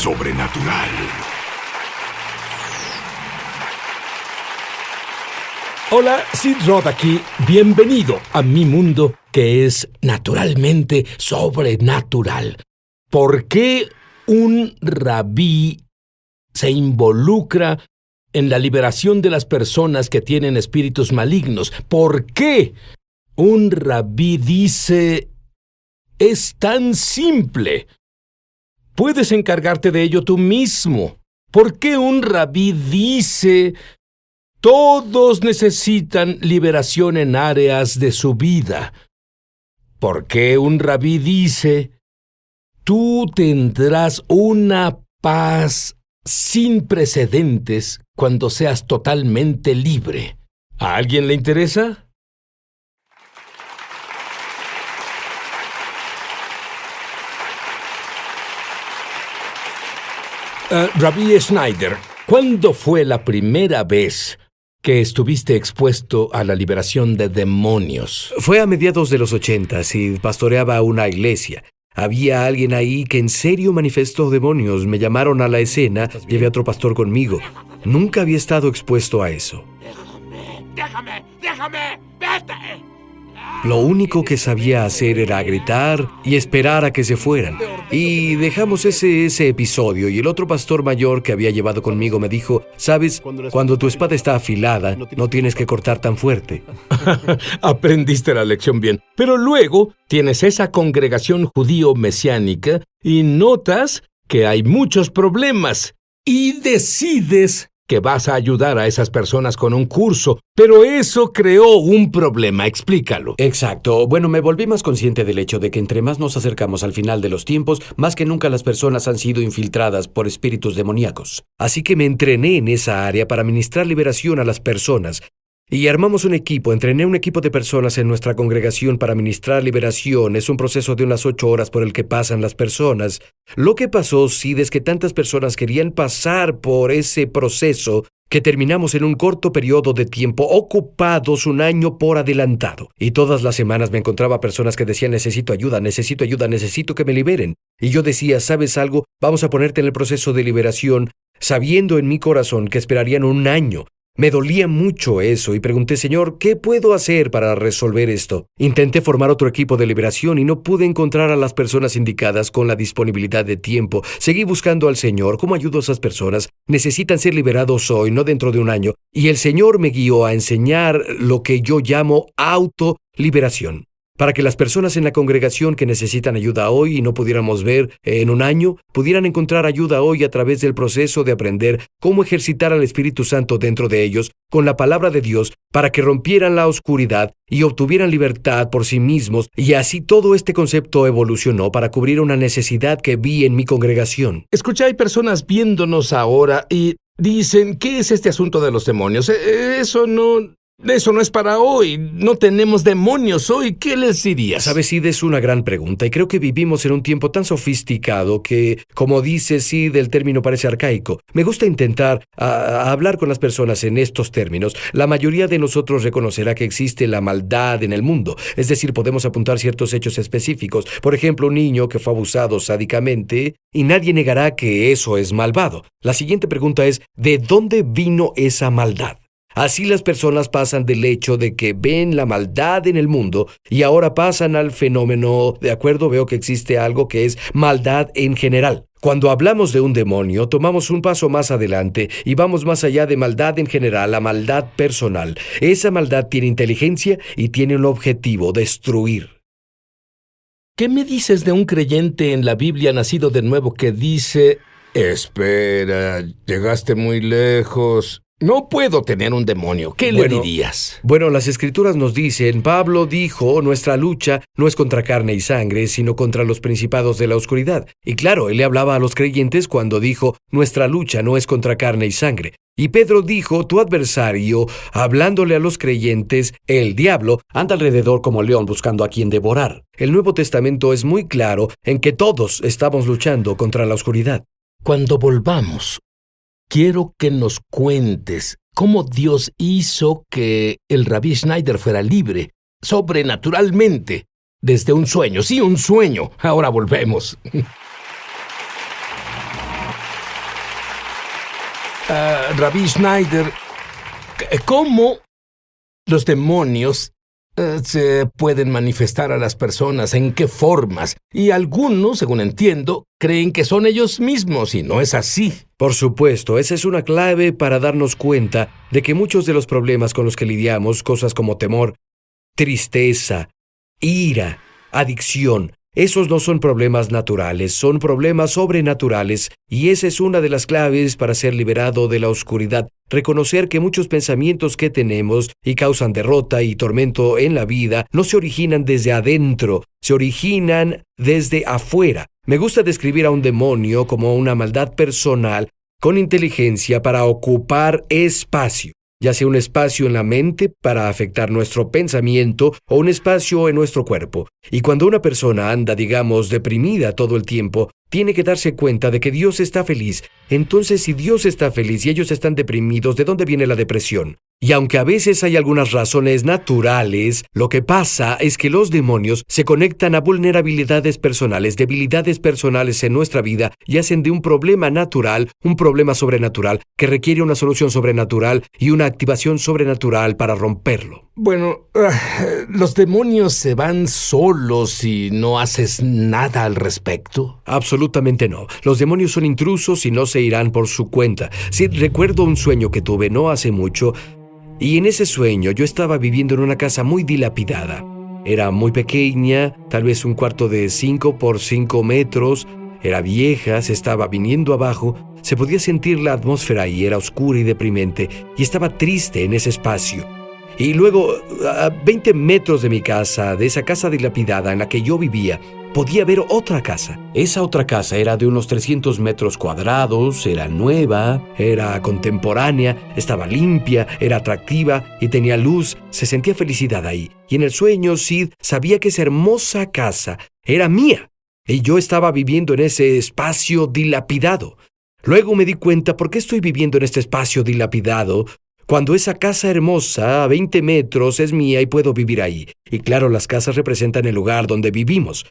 sobrenatural. Hola, Sid Roth aquí. Bienvenido a mi mundo que es naturalmente sobrenatural. ¿Por qué un rabí se involucra en la liberación de las personas que tienen espíritus malignos? ¿Por qué un rabí dice: es tan simple, puedes encargarte de ello tú mismo? ¿Por qué un rabí dice: todos necesitan liberación en áreas de su vida? ¿Por qué un rabí dice: tú tendrás una paz sin precedentes cuando seas totalmente libre? ¿A alguien le interesa? Rabí Schneider, ¿cuándo fue la primera vez que estuviste expuesto a la liberación de demonios? Fue a mediados de los 80 y pastoreaba una iglesia. Había alguien ahí que en serio manifestó demonios. Me llamaron a la escena, llevé a otro pastor conmigo. Nunca había estado expuesto a eso. ¡Déjame! ¡Vete! Lo único que sabía hacer era gritar y esperar a que se fueran. Y dejamos ese episodio, y el otro pastor mayor que había llevado conmigo me dijo: ¿sabes? Cuando tu espada está afilada, no tienes que cortar tan fuerte. Aprendiste la lección bien. Pero luego tienes esa congregación judío mesiánica y notas que hay muchos problemas y decides que vas a ayudar a esas personas con un curso, pero eso creó un problema. Explícalo. Exacto. Bueno, me volví más consciente del hecho de que entre más nos acercamos al final de los tiempos, más que nunca las personas han sido infiltradas por espíritus demoníacos. Así que me entrené en esa área para ministrar liberación a las personas. Y armamos entrené un equipo de personas en nuestra congregación para ministrar liberación. Es un proceso de unas 8 horas por el que pasan las personas. Lo que pasó, Sid, es que tantas personas querían pasar por ese proceso que terminamos en un corto periodo de tiempo, ocupados un año por adelantado. Y todas las semanas me encontraba personas que decían: necesito ayuda, necesito que me liberen. Y yo decía: ¿sabes algo? Vamos a ponerte en el proceso de liberación, sabiendo en mi corazón que esperarían un año. Me dolía mucho eso y pregunté: Señor, ¿qué puedo hacer para resolver esto? Intenté formar otro equipo de liberación y no pude encontrar a las personas indicadas con la disponibilidad de tiempo. Seguí buscando al Señor. ¿Cómo ayudo a esas personas? Necesitan ser liberados hoy, no dentro de un año. Y el Señor me guió a enseñar lo que yo llamo autoliberación. Para que las personas en la congregación que necesitan ayuda hoy y no pudiéramos ver en un año, pudieran encontrar ayuda hoy a través del proceso de aprender cómo ejercitar al Espíritu Santo dentro de ellos con la palabra de Dios, para que rompieran la oscuridad y obtuvieran libertad por sí mismos. Y así todo este concepto evolucionó para cubrir una necesidad que vi en mi congregación. Escucha, hay personas viéndonos ahora y dicen: ¿qué es este asunto de los demonios? Eso no es para hoy. No tenemos demonios hoy. ¿Qué les dirías? Sabes, Sid, es una gran pregunta y creo que vivimos en un tiempo tan sofisticado que, como dice Sid, el término parece arcaico. Me gusta intentar hablar con las personas en estos términos. La mayoría de nosotros reconocerá que existe la maldad en el mundo. Es decir, podemos apuntar ciertos hechos específicos. Por ejemplo, un niño que fue abusado sádicamente, y nadie negará que eso es malvado. La siguiente pregunta es: ¿de dónde vino esa maldad? Así las personas pasan del hecho de que ven la maldad en el mundo y ahora pasan al fenómeno, ¿de acuerdo? Veo que existe algo que es maldad en general. Cuando hablamos de un demonio, tomamos un paso más adelante y vamos más allá de maldad en general a maldad personal. Esa maldad tiene inteligencia y tiene un objetivo: destruir. ¿Qué me dices de un creyente en la Biblia nacido de nuevo que dice: espera, llegaste muy lejos, no puedo tener un demonio? ¿Qué le dirías? Bueno, las Escrituras nos dicen, Pablo dijo: nuestra lucha no es contra carne y sangre, sino contra los principados de la oscuridad. Y claro, él le hablaba a los creyentes cuando dijo: nuestra lucha no es contra carne y sangre. Y Pedro dijo: tu adversario, hablándole a los creyentes, el diablo, anda alrededor como león buscando a quien devorar. El Nuevo Testamento es muy claro en que todos estamos luchando contra la oscuridad. Cuando volvamos, quiero que nos cuentes cómo Dios hizo que el Rabí Schneider fuera libre, sobrenaturalmente, desde un sueño. Sí, un sueño. Ahora volvemos. Rabbi Schneider, ¿cómo los demonios se pueden manifestar a las personas? ¿En qué formas? Y algunos, según entiendo, creen que son ellos mismos y no es así. Por supuesto, esa es una clave para darnos cuenta de que muchos de los problemas con los que lidiamos, cosas como temor, tristeza, ira, adicción, esos no son problemas naturales, son problemas sobrenaturales, y esa es una de las claves para ser liberado de la oscuridad. Reconocer que muchos pensamientos que tenemos y causan derrota y tormento en la vida no se originan desde adentro, se originan desde afuera. Me gusta describir a un demonio como una maldad personal con inteligencia para ocupar espacio, ya sea un espacio en la mente para afectar nuestro pensamiento o un espacio en nuestro cuerpo. Y cuando una persona anda, digamos, deprimida todo el tiempo, tiene que darse cuenta de que Dios está feliz. Entonces, si Dios está feliz y ellos están deprimidos, ¿de dónde viene la depresión? Y aunque a veces hay algunas razones naturales, lo que pasa es que los demonios se conectan a vulnerabilidades personales, debilidades personales en nuestra vida y hacen de un problema natural un problema sobrenatural que requiere una solución sobrenatural y una activación sobrenatural para romperlo. Bueno, ¿los demonios se van solos si no haces nada al respecto? Absolutamente no. Los demonios son intrusos y no se irán por su cuenta. Sí, recuerdo un sueño que tuve no hace mucho, y en ese sueño yo estaba viviendo en una casa muy dilapidada. Era muy pequeña, tal vez un cuarto de 5 por 5 metros. Era vieja, se estaba viniendo abajo. Se podía sentir la atmósfera y era oscura y deprimente. Y estaba triste en ese espacio. Y luego, a 20 metros de mi casa, de esa casa dilapidada en la que yo vivía, podía ver otra casa. Esa otra casa era de unos 300 metros cuadrados, era nueva, era contemporánea, estaba limpia, era atractiva y tenía luz. Se sentía felicidad ahí. Y en el sueño, Sid sabía que esa hermosa casa era mía. Y yo estaba viviendo en ese espacio dilapidado. Luego me di cuenta por qué estoy viviendo en este espacio dilapidado, cuando esa casa hermosa a 20 metros es mía y puedo vivir ahí. Y claro, las casas representan el lugar donde vivimos.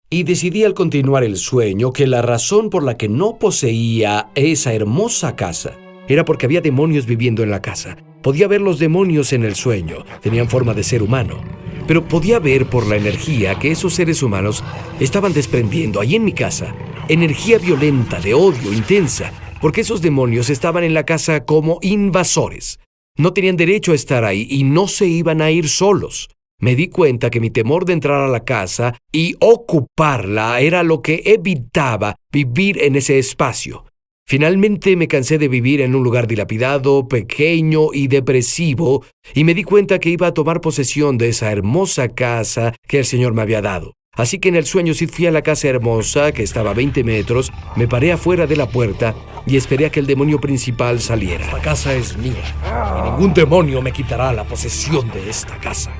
Y decidí al continuar el sueño que la razón por la que no poseía esa hermosa casa era porque había demonios viviendo en la casa. Podía ver los demonios en el sueño, tenían forma de ser humano. Pero podía ver por la energía que esos seres humanos estaban desprendiendo ahí en mi casa. Energía violenta, de odio, intensa. Porque esos demonios estaban en la casa como invasores. No tenían derecho a estar ahí y no se iban a ir solos. Me di cuenta que mi temor de entrar a la casa y ocuparla era lo que evitaba vivir en ese espacio. Finalmente me cansé de vivir en un lugar dilapidado, pequeño y depresivo, y me di cuenta que iba a tomar posesión de esa hermosa casa que el Señor me había dado. Así que en el sueño sí fui a la casa hermosa, que estaba a 20 metros, me paré afuera de la puerta y esperé a que el demonio principal saliera. Esta casa es mía, y ningún demonio me quitará la posesión de esta casa.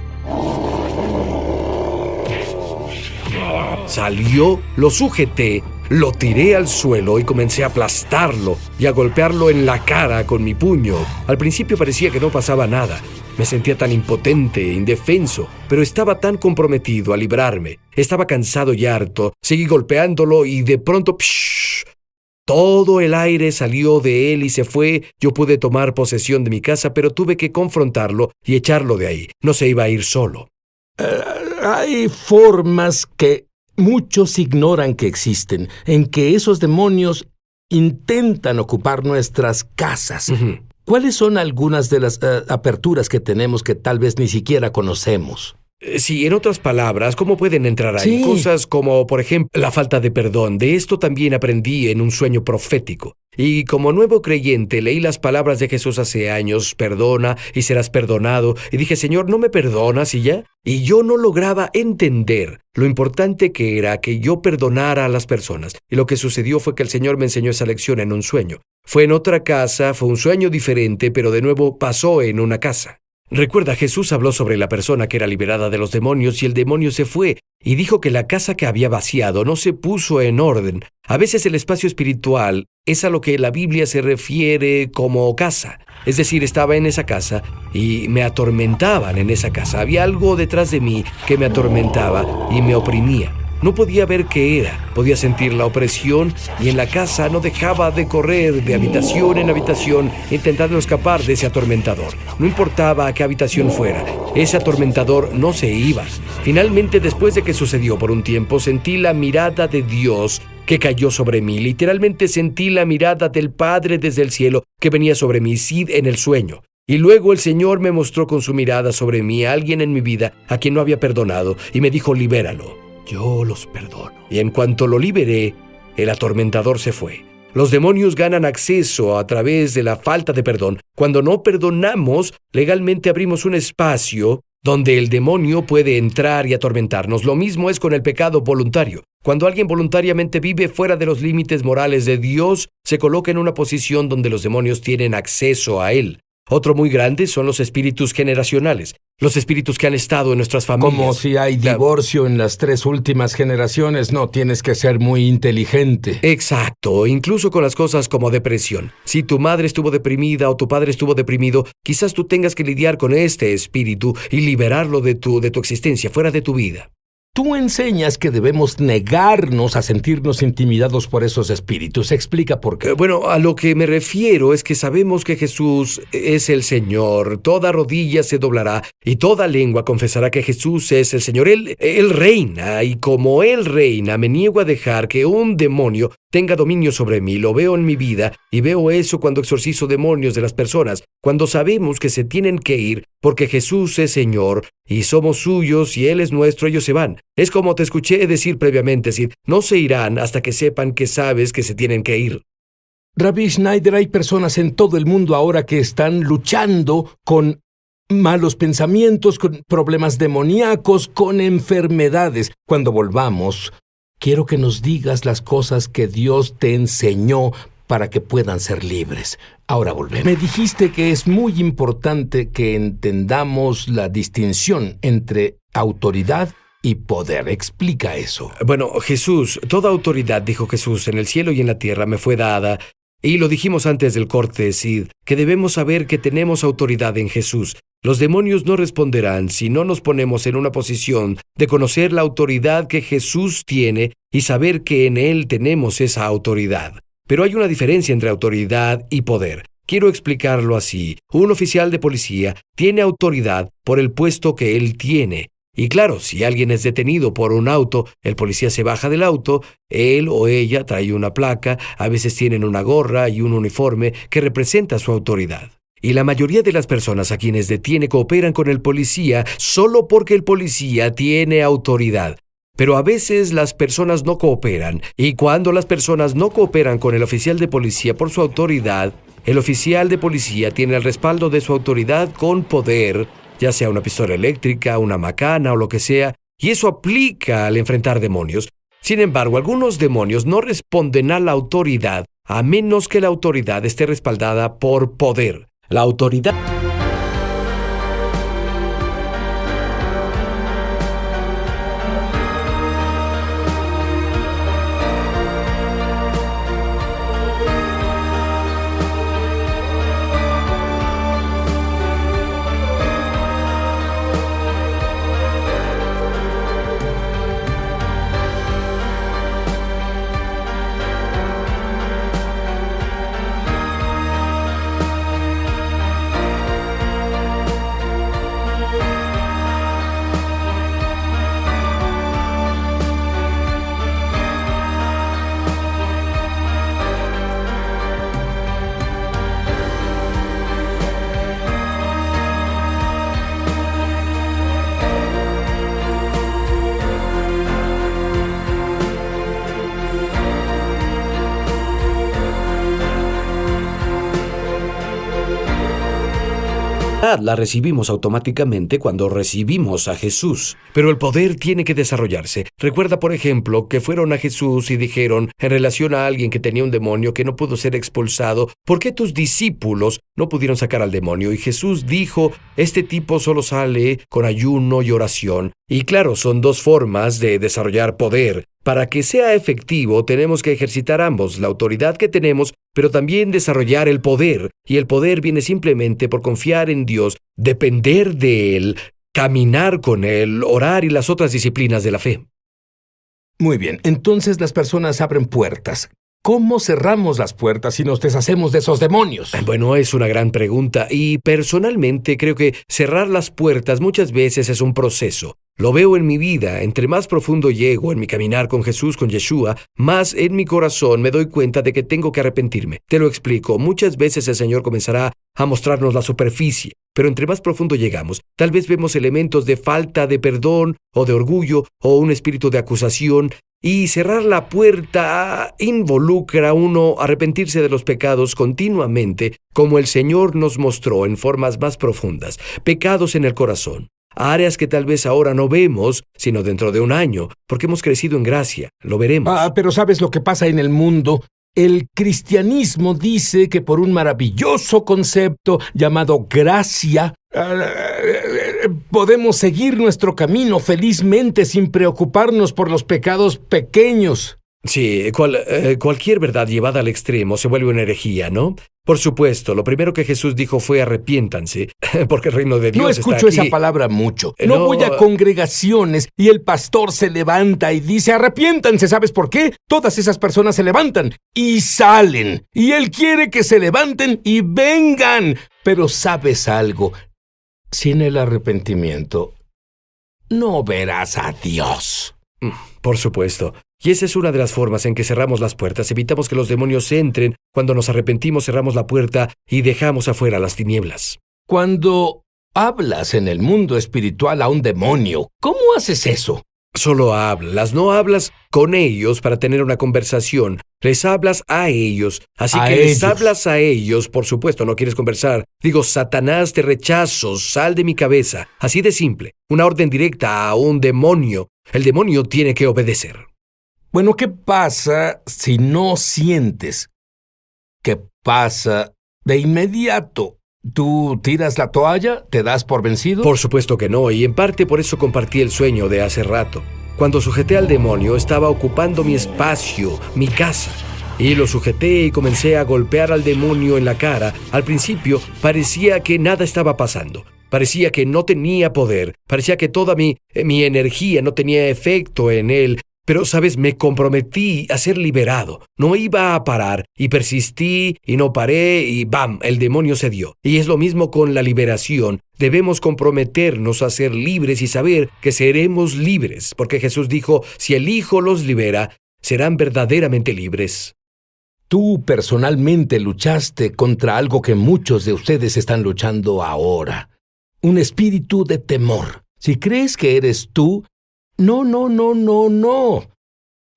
Salió, lo sujeté, lo tiré al suelo y comencé a aplastarlo y a golpearlo en la cara con mi puño. Al principio parecía que no pasaba nada. Me sentía tan impotente, indefenso, pero estaba tan comprometido a librarme. Estaba cansado y harto. Seguí golpeándolo y de pronto, todo el aire salió de él y se fue. Yo pude tomar posesión de mi casa, pero tuve que confrontarlo y echarlo de ahí. No se iba a ir solo. Hay formas que muchos ignoran que existen, en que esos demonios intentan ocupar nuestras casas. Uh-huh. ¿Cuáles son algunas de las aperturas que tenemos que tal vez ni siquiera conocemos? Sí, en otras palabras, ¿cómo pueden entrar ahí? Sí. Cosas como, por ejemplo, la falta de perdón. De esto también aprendí en un sueño profético. Y como nuevo creyente, leí las palabras de Jesús hace años: perdona y serás perdonado. Y dije, Señor, ¿no me perdonas y ya? Y yo no lograba entender lo importante que era que yo perdonara a las personas. Y lo que sucedió fue que el Señor me enseñó esa lección en un sueño. Fue en otra casa, fue un sueño diferente, pero de nuevo pasó en una casa. Recuerda, Jesús habló sobre la persona que era liberada de los demonios y el demonio se fue, y dijo que la casa que había vaciado no se puso en orden. A veces el espacio espiritual es a lo que la Biblia se refiere como casa. Es decir, estaba en esa casa y me atormentaban en esa casa. Había algo detrás de mí que me atormentaba y me oprimía. No podía ver qué era, podía sentir la opresión y en la casa no dejaba de correr de habitación en habitación intentando escapar de ese atormentador. No importaba a qué habitación fuera, ese atormentador no se iba. Finalmente, después de que sucedió por un tiempo, sentí la mirada de Dios que cayó sobre mí. Literalmente sentí la mirada del Padre desde el cielo que venía sobre mí, Sid, en el sueño. Y luego el Señor me mostró con su mirada sobre mí a alguien en mi vida a quien no había perdonado y me dijo: libéralo, yo los perdono. Y en cuanto lo liberé, el atormentador se fue. Los demonios ganan acceso a través de la falta de perdón. Cuando no perdonamos, legalmente abrimos un espacio donde el demonio puede entrar y atormentarnos. Lo mismo es con el pecado voluntario. Cuando alguien voluntariamente vive fuera de los límites morales de Dios, se coloca en una posición donde los demonios tienen acceso a él. Otro muy grande son los espíritus generacionales, los espíritus que han estado en nuestras familias. Como si hay divorcio en las 3 últimas generaciones, no tienes que ser muy inteligente. Exacto, incluso con las cosas como depresión. Si tu madre estuvo deprimida o tu padre estuvo deprimido, quizás tú tengas que lidiar con este espíritu y liberarlo de tu existencia, fuera de tu vida. Tú enseñas que debemos negarnos a sentirnos intimidados por esos espíritus. Explica por qué. Bueno, a lo que me refiero es que sabemos que Jesús es el Señor. Toda rodilla se doblará y toda lengua confesará que Jesús es el Señor. Él reina, y como Él reina, me niego a dejar que un demonio tenga dominio sobre mí. Lo veo en mi vida y veo eso cuando exorcizo demonios de las personas, cuando sabemos que se tienen que ir porque Jesús es Señor y somos suyos y Él es nuestro, ellos se van. Es como te escuché decir previamente, Sid, no se irán hasta que sepan que sabes que se tienen que ir. Rabbi Schneider, hay personas en todo el mundo ahora que están luchando con malos pensamientos, con problemas demoníacos, con enfermedades. Cuando volvamos, quiero que nos digas las cosas que Dios te enseñó para que puedan ser libres. Ahora volvemos. Me dijiste que es muy importante que entendamos la distinción entre autoridad y poder. Explica eso. Bueno, Jesús, toda autoridad, dijo Jesús, en el cielo y en la tierra me fue dada. Y lo dijimos antes del corte, Sid, que debemos saber que tenemos autoridad en Jesús. Los demonios no responderán si no nos ponemos en una posición de conocer la autoridad que Jesús tiene y saber que en Él tenemos esa autoridad. Pero hay una diferencia entre autoridad y poder. Quiero explicarlo así. Un oficial de policía tiene autoridad por el puesto que él tiene. Y claro, si alguien es detenido por un auto, el policía se baja del auto, él o ella trae una placa, a veces tienen una gorra y un uniforme que representa su autoridad. Y la mayoría de las personas a quienes detiene cooperan con el policía solo porque el policía tiene autoridad. Pero a veces las personas no cooperan, y cuando las personas no cooperan con el oficial de policía por su autoridad, el oficial de policía tiene el respaldo de su autoridad con poder, ya sea una pistola eléctrica, una macana o lo que sea, y eso aplica al enfrentar demonios. Sin embargo, algunos demonios no responden a la autoridad, a menos que la autoridad esté respaldada por poder. La autoridad... La recibimos automáticamente cuando recibimos a Jesús. Pero el poder tiene que desarrollarse. Recuerda, por ejemplo, que fueron a Jesús y dijeron, en relación a alguien que tenía un demonio que no pudo ser expulsado, ¿por qué tus discípulos no pudieron sacar al demonio? Y Jesús dijo, este tipo solo sale con ayuno y oración. Y claro, son dos formas de desarrollar poder. Para que sea efectivo, tenemos que ejercitar ambos, la autoridad que tenemos, pero también desarrollar el poder. Y el poder viene simplemente por confiar en Dios, depender de Él, caminar con Él, orar y las otras disciplinas de la fe. Muy bien, entonces las personas abren puertas. ¿Cómo cerramos las puertas y nos deshacemos de esos demonios? Bueno, es una gran pregunta y personalmente creo que cerrar las puertas muchas veces es un proceso. Lo veo en mi vida, entre más profundo llego en mi caminar con Jesús, con Yeshua, más en mi corazón me doy cuenta de que tengo que arrepentirme. Te lo explico, muchas veces el Señor comenzará a mostrarnos la superficie, pero entre más profundo llegamos, tal vez vemos elementos de falta de perdón o de orgullo o un espíritu de acusación. Y cerrar la puerta involucra a uno arrepentirse de los pecados continuamente, como el Señor nos mostró en formas más profundas, pecados en el corazón, áreas que tal vez ahora no vemos, sino dentro de un año, porque hemos crecido en gracia, lo veremos. Pero ¿sabes lo que pasa en el mundo? El cristianismo dice que por un maravilloso concepto llamado gracia, podemos seguir nuestro camino felizmente sin preocuparnos por los pecados pequeños. Sí, cualquier verdad llevada al extremo se vuelve una herejía, ¿no? Por supuesto, lo primero que Jesús dijo fue arrepiéntanse, porque el reino de Dios No está escucho aquí. esa palabra mucho. No voy a congregaciones y el pastor se levanta y dice arrepiéntanse. ¿Sabes por qué? Todas esas personas se levantan y salen. Y él quiere que se levanten y vengan. Pero ¿sabes algo? Sin el arrepentimiento, no verás a Dios. Por supuesto. Y esa es una de las formas en que cerramos las puertas. Evitamos que los demonios entren. Cuando nos arrepentimos, cerramos la puerta y dejamos afuera las tinieblas. Cuando hablas en el mundo espiritual a un demonio, ¿cómo haces eso? Solo hablas, no hablas con ellos para tener una conversación. Les hablas a ellos. Así que les hablas a ellos, por supuesto, no quieres conversar. Digo, Satanás, te rechazo, sal de mi cabeza. Así de simple. Una orden directa a un demonio. El demonio tiene que obedecer. Bueno, ¿qué pasa si no sientes? ¿Qué pasa de inmediato? ¿Tú tiras la toalla? ¿Te das por vencido? Por supuesto que no, y en parte por eso compartí el sueño de hace rato. Cuando sujeté al demonio, estaba ocupando mi espacio, mi casa. Y lo sujeté y comencé a golpear al demonio en la cara. Al principio parecía que nada estaba pasando. Parecía que no tenía poder. Parecía que toda mi energía no tenía efecto en él. Pero, ¿sabes? Me comprometí a ser liberado. No iba a parar. Y persistí y no paré y ¡bam! El demonio cedió. Y es lo mismo con la liberación. Debemos comprometernos a ser libres y saber que seremos libres. Porque Jesús dijo, si el Hijo los libera, serán verdaderamente libres. Tú personalmente luchaste contra algo que muchos de ustedes están luchando ahora. Un espíritu de temor. Si crees que eres tú, no.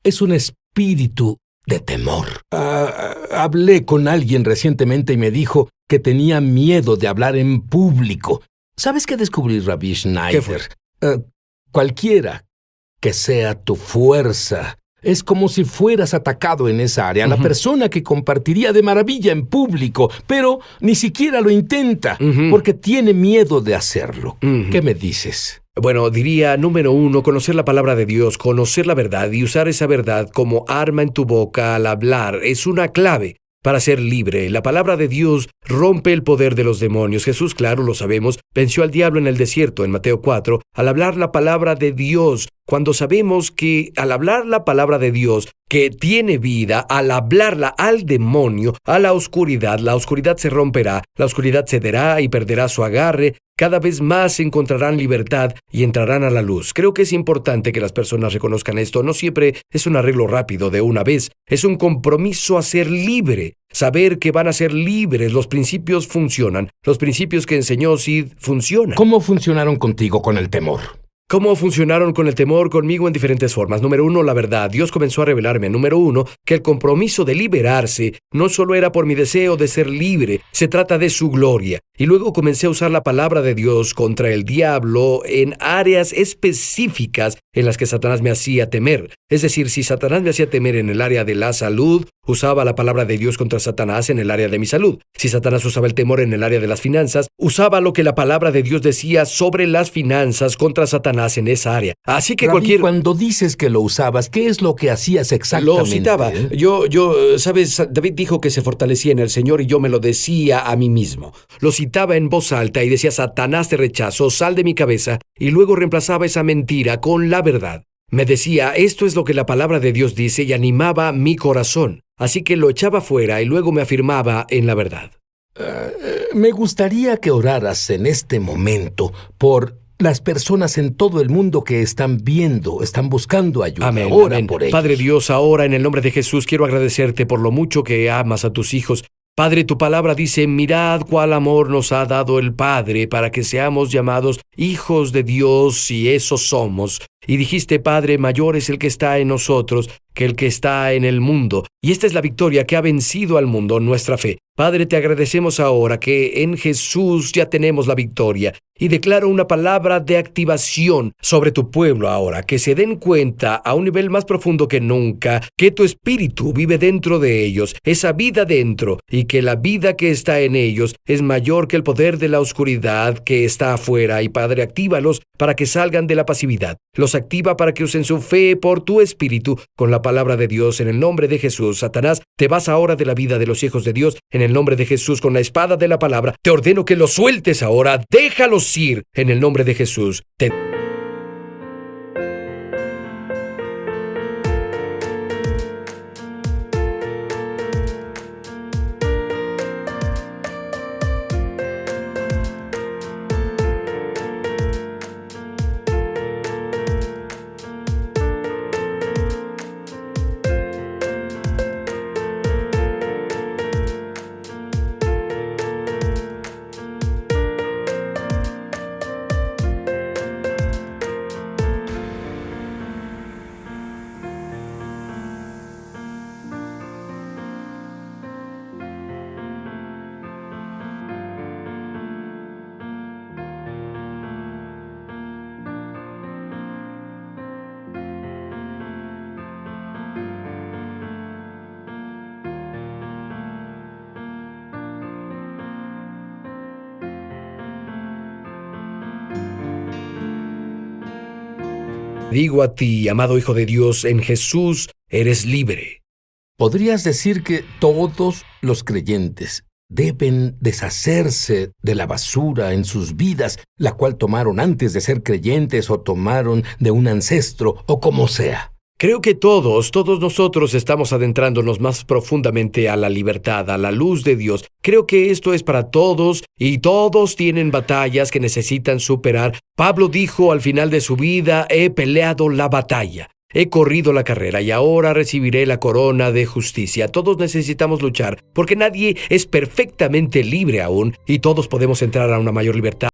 Es un espíritu de temor. Hablé con alguien recientemente y me dijo que tenía miedo de hablar en público. ¿Sabes qué descubrí, Rabbi Schneider? ¿Qué fue? Cualquiera que sea tu fuerza, es como si fueras atacado en esa área. La persona que compartiría de maravilla en público, pero ni siquiera lo intenta, porque tiene miedo de hacerlo. ¿Qué me dices? Bueno, diría, número 1, conocer la palabra de Dios, conocer la verdad y usar esa verdad como arma en tu boca al hablar es una clave para ser libre. La palabra de Dios rompe el poder de los demonios. Jesús, claro, lo sabemos, venció al diablo en el desierto, en Mateo 4, al hablar la palabra de Dios. Cuando sabemos que al hablar la palabra de Dios, que tiene vida, al hablarla al demonio, a la oscuridad se romperá, la oscuridad cederá y perderá su agarre. Cada vez más encontrarán libertad y entrarán a la luz. Creo que es importante que las personas reconozcan esto. No siempre es un arreglo rápido de una vez. Es un compromiso a ser libre. Saber que van a ser libres. Los principios funcionan. Los principios que enseñó Sid funcionan. ¿Cómo funcionaron contigo con el temor? ¿Cómo funcionaron con el temor conmigo en diferentes formas? Número 1, la verdad. Dios comenzó a revelarme, número 1, que el compromiso de liberarse no solo era por mi deseo de ser libre, se trata de su gloria. Y luego comencé a usar la palabra de Dios contra el diablo en áreas específicas en las que Satanás me hacía temer. Es decir, si Satanás me hacía temer en el área de la salud, usaba la palabra de Dios contra Satanás en el área de mi salud. Si Satanás usaba el temor en el área de las finanzas, usaba lo que la palabra de Dios decía sobre las finanzas contra Satanás en esa área. Así que Rabí, cuando dices que lo usabas, ¿qué es lo que hacías exactamente? Lo citaba. ¿Sabes? David dijo que se fortalecía en el Señor y yo me lo decía a mí mismo. Lo citaba en voz alta y decía, Satanás te rechazo, sal de mi cabeza, y luego reemplazaba esa mentira con la verdad. Me decía, esto es lo que la palabra de Dios dice, y animaba mi corazón. Así que lo echaba fuera y luego me afirmaba en la verdad. Me gustaría que oraras en este momento por las personas en todo el mundo que están buscando ayuda. Amén, Ora amén. por ellos. Padre Dios, ahora en el nombre de Jesús quiero agradecerte por lo mucho que amas a tus hijos. Padre, tu palabra dice, mirad cuál amor nos ha dado el Padre para que seamos llamados hijos de Dios, y eso somos. Y dijiste, Padre, mayor es el que está en nosotros que el que está en el mundo. Y esta es la victoria que ha vencido al mundo, nuestra fe. Padre, te agradecemos ahora que en Jesús ya tenemos la victoria. Y declaro una palabra de activación sobre tu pueblo ahora, que se den cuenta a un nivel más profundo que nunca, que tu espíritu vive dentro de ellos, esa vida dentro, y que la vida que está en ellos es mayor que el poder de la oscuridad que está afuera. Y Padre, actívalos para que salgan de la pasividad. Los activa para que usen su fe por tu espíritu con la palabra de Dios en el nombre de Jesús. Satanás, te vas ahora de la vida de los hijos de Dios en el nombre de Jesús con la espada de la palabra. Te ordeno que los sueltes ahora. Déjalos ir en el nombre de Jesús. Digo a ti, amado Hijo de Dios, en Jesús eres libre. ¿Podrías decir que todos los creyentes deben deshacerse de la basura en sus vidas, la cual tomaron antes de ser creyentes o tomaron de un ancestro o como sea? Creo que todos nosotros estamos adentrándonos más profundamente a la libertad, a la luz de Dios. Creo que esto es para todos y todos tienen batallas que necesitan superar. Pablo dijo al final de su vida, he peleado la batalla. He corrido la carrera y ahora recibiré la corona de justicia. Todos necesitamos luchar porque nadie es perfectamente libre aún y todos podemos entrar a una mayor libertad.